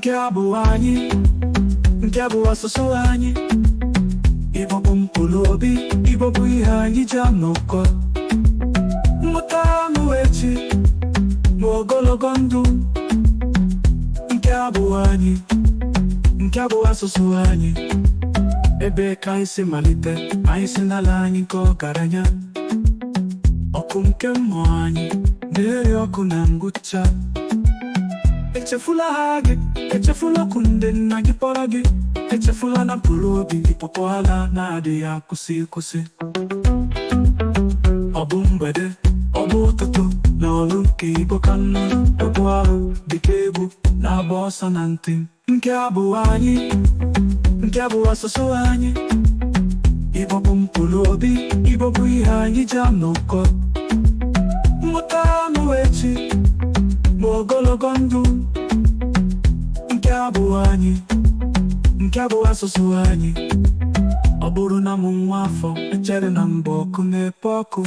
nke a bụ anyị, nke bụ asụsụ anyị. Igbo bụ mkpụrụ obi, Igbo bụ ihe anyị ji anọkọ. Mmụta anụ echi na ogologo ndụ. Nke a bụ anyị, nke bụ asụsụ anyị. Ebe ka anyị si malite, anyị si n'ala anyị nke ọgaranya. Ọkụ nke mmụọ anyị na-eri ọkụ na ngwụcha. Echefula ha gị, echefula ọkụ ndị nna gị kpọrọ gị. Echefula na mkpụrụ obi gị kpọkwala na-adịghị akwụsị. Ọ bụ mgbede, ọ bụ ụtụtụ, na olu nke Igbo ka nnu. Egwu ahụ dịka egwu na-agba ọsọ na ntị. Nke a bụ anyị, nke bụ asụsụ anyị. Igbo bụ mkpụrụ obi, Igbo bụ ihe anyị ji anọkọ. Mmụta anụ echi na ogologo ndụ. Nke a bụ anyị, nke bụ asụsụ anyị. Ọ bụrụ na m nwa afọ echere na mbọ ọkụ na-epe ọkụ.